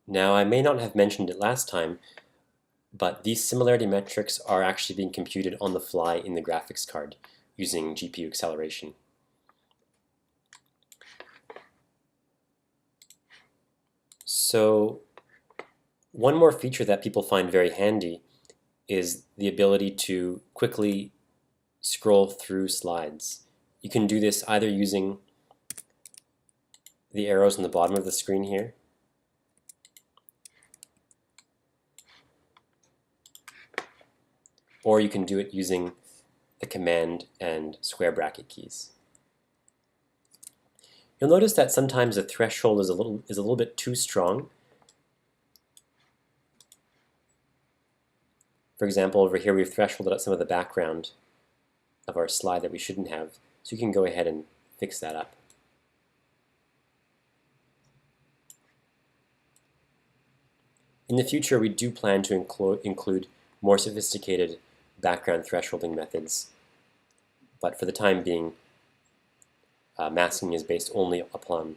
Now, I may not have mentioned it last time, but these similarity metrics are actually being computed on the fly in the graphics card using GPU acceleration. So one more feature that people find very handy is the ability to quickly scroll through slides. You can do this either using the arrows on the bottom of the screen here, or you can do it using the command and square bracket keys. You'll notice that sometimes the threshold is a little bit too strong. For example, over here we've thresholded out some of the background of our slide that we shouldn't have, so you can go ahead and fix that up. In the future, we do plan to include more sophisticated background thresholding methods, but for the time being, masking is based only upon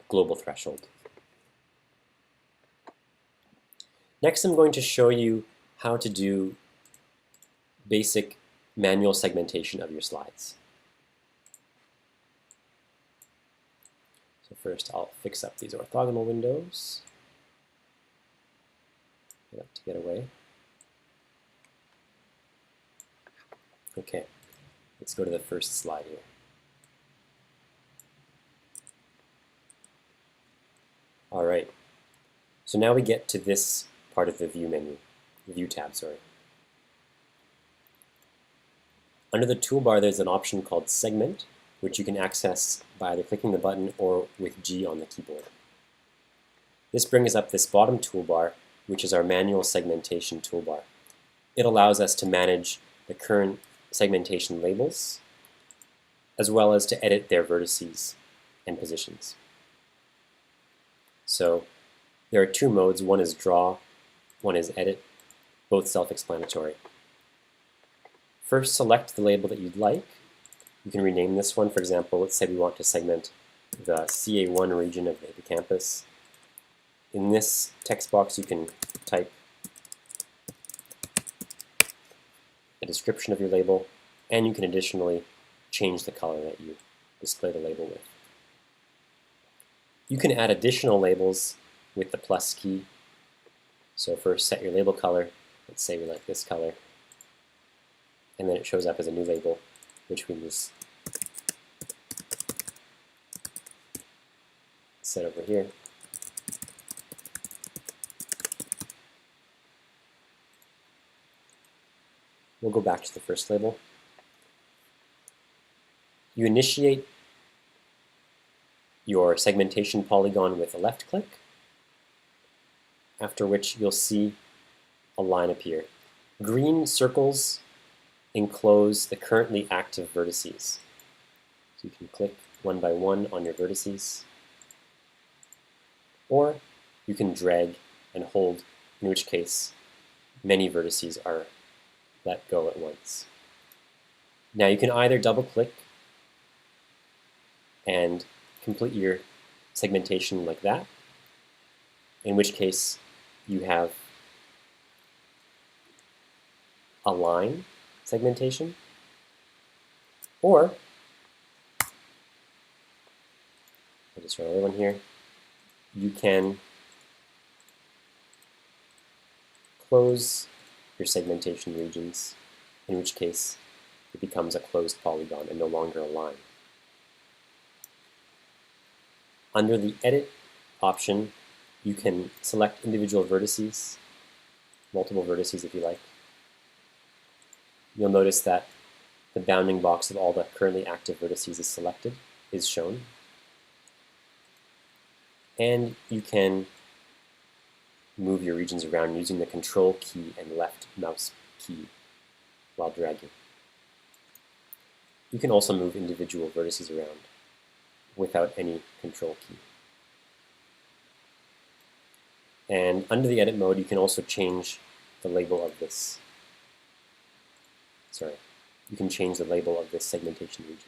global threshold. Next, I'm going to show you how to do basic manual segmentation of your slides. So first, I'll fix up these orthogonal windows. To get away. Okay, let's go to the first slide here. All right, so now we get to this part of the view menu, the view tab, sorry. Under the toolbar, there's an option called segment, which you can access by either clicking the button or with G on the keyboard. This brings up this bottom toolbar, which is our manual segmentation toolbar. It allows us to manage the current segmentation labels, as well as to edit their vertices and positions. So there are two modes. One is draw, one is edit, both self-explanatory. First, select the label that you'd like. You can rename this one. For example, let's say we want to segment the CA1 region of the hippocampus. In this text box, you can type a description of your label, and you can additionally change the color that you display the label with. You can add additional labels with the plus key. So first, set your label color. Let's say we like this color. And then it shows up as a new label, which we just set over here. We'll go back to the first label. You initiate your segmentation polygon with a left click, after which you'll see a line appear. Green circles enclose the currently active vertices. So you can click one by one on your vertices, or you can drag and hold, in which case many vertices are let go at once. Now you can either double click and complete your segmentation like that, in which case you have a line segmentation, or I'll just run another one here. You can close your segmentation regions, in which case it becomes a closed polygon and no longer a line. Under the Edit option, you can select individual vertices, multiple vertices if you like. You'll notice that the bounding box of all the currently active vertices is shown. And you can move your regions around using the Control key and left mouse key while dragging. You can also move individual vertices around without any Control key. And under the Edit mode, you can also change the label of this. You can change the label of this segmentation region.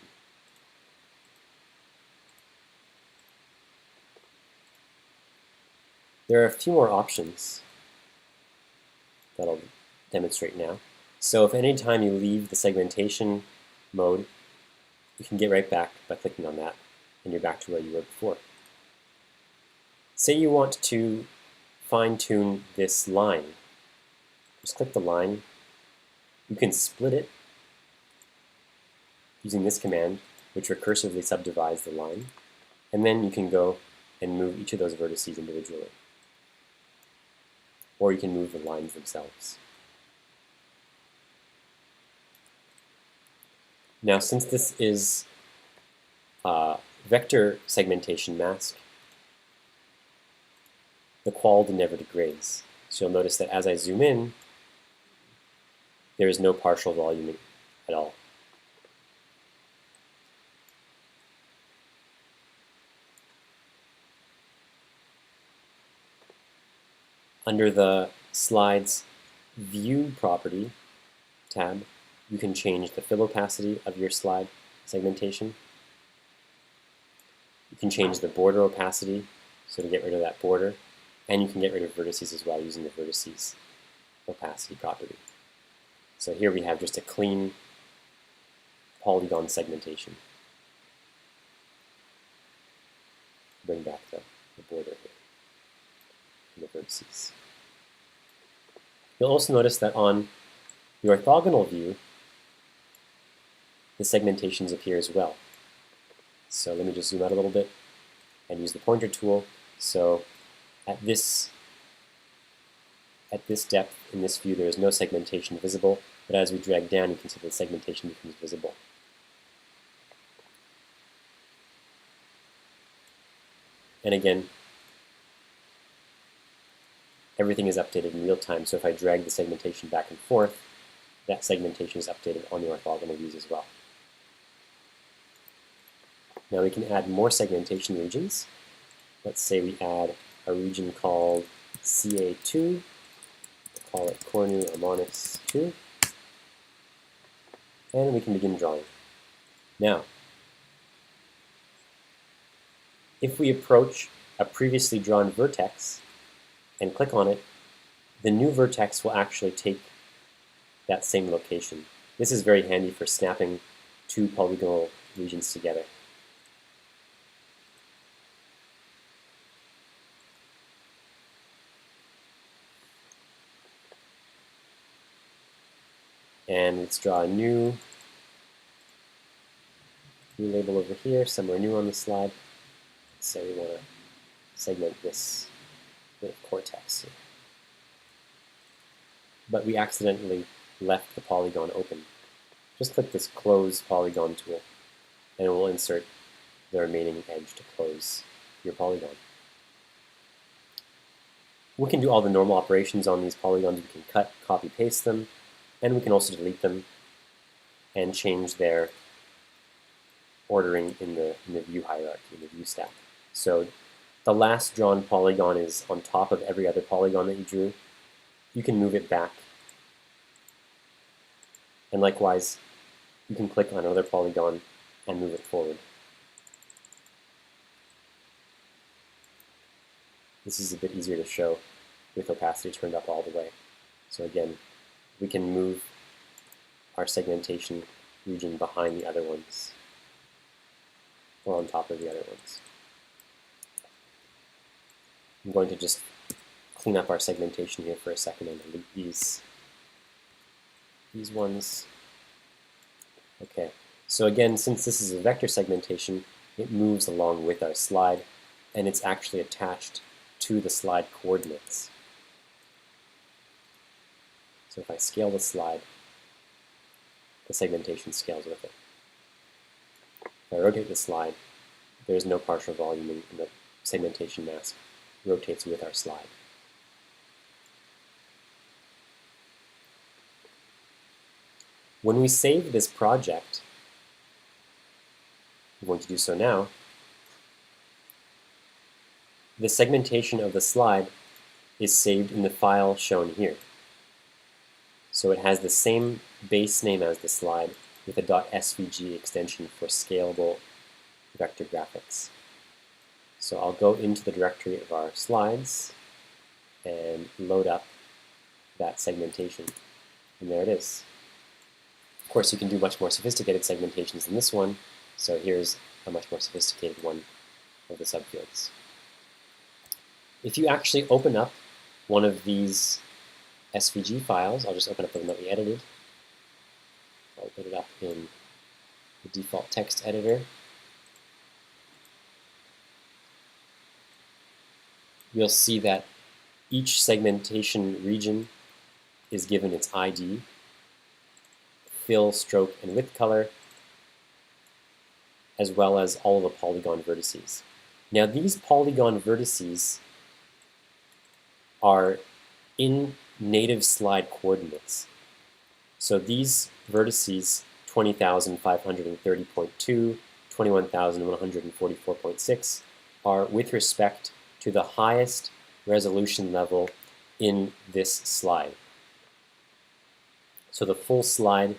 There are a few more options that I'll demonstrate now. So if any time you leave the segmentation mode, you can get right back by clicking on that, and you're back to where you were before. Say you want to fine-tune this line. Just click the line. You can split it using this command, which recursively subdivides the line, and then you can go and move each of those vertices individually. Or you can move the lines themselves. Now, since this is a vector segmentation mask, the quality never degrades. So you'll notice that as I zoom in, there is no partial volume at all. Under the Slides View property tab, you can change the fill opacity of your slide segmentation. You can change the border opacity, so to get rid of that border, and you can get rid of vertices as well using the vertices opacity property. So here we have just a clean polygon segmentation. Bring back the border here and the vertices. You'll also notice that on the orthogonal view, the segmentations appear as well. So let me just zoom out a little bit and use the pointer tool. So at this depth in this view, there is no segmentation visible, but as we drag down, you can see the segmentation becomes visible. And again, everything is updated in real time, so if I drag the segmentation back and forth, that segmentation is updated on the orthogonal views as well. Now we can add more segmentation regions. Let's say we add a region called CA2, we'll call it cornu ammonis 2, and we can begin drawing. Now, if we approach a previously drawn vertex and click on it, the new vertex will actually take that same location. This is very handy for snapping two polygonal regions together. And let's draw a new label over here, somewhere new on the slide. Let's say we want to segment this bit of cortex here. But we accidentally left the polygon open. Just click this Close Polygon tool, and it will insert the remaining edge to close your polygon. We can do all the normal operations on these polygons. We can cut, copy, paste them, and we can also delete them and change their ordering in the view hierarchy, in the view stack. So the last drawn polygon is on top of every other polygon that you drew. You can move it back. And likewise, you can click on another polygon and move it forward. This is a bit easier to show with opacity turned up all the way. So again, we can move our segmentation region behind the other ones, or on top of the other ones. I'm going to just clean up our segmentation here for a second and delete these ones. Okay, so again, since this is a vector segmentation, it moves along with our slide, and it's actually attached to the slide coordinates. So if I scale the slide, the segmentation scales with it. If I rotate the slide, there is no partial volume in the segmentation mask. It rotates with our slide. When we save this project, I'm going to do so now, the segmentation of the slide is saved in the file shown here. So it has the same base name as the slide with a .svg extension for scalable vector graphics. So I'll go into the directory of our slides, and load up that segmentation. And there it is. Of course, you can do much more sophisticated segmentations than this one, so here's a much more sophisticated one of the subfields. If you actually open up one of these SVG files, I'll just open up the one that we edited. I'll open it up in the default text editor. You'll see that each segmentation region is given its ID, fill, stroke, and width color, as well as all of the polygon vertices. Now these polygon vertices are in native slide coordinates. So these vertices, 20,530.2, 21,144.6, are with respect to the highest resolution level in this slide. So the full slide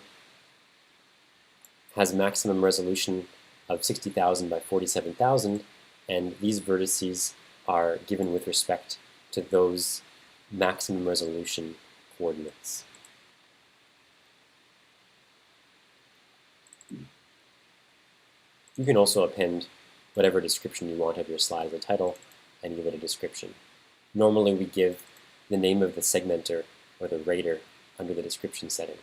has maximum resolution of 60,000 by 47,000, and these vertices are given with respect to those maximum resolution coordinates. You can also append whatever description you want of your slide as a title and give it a description. Normally we give the name of the segmenter or the rater under the description setting.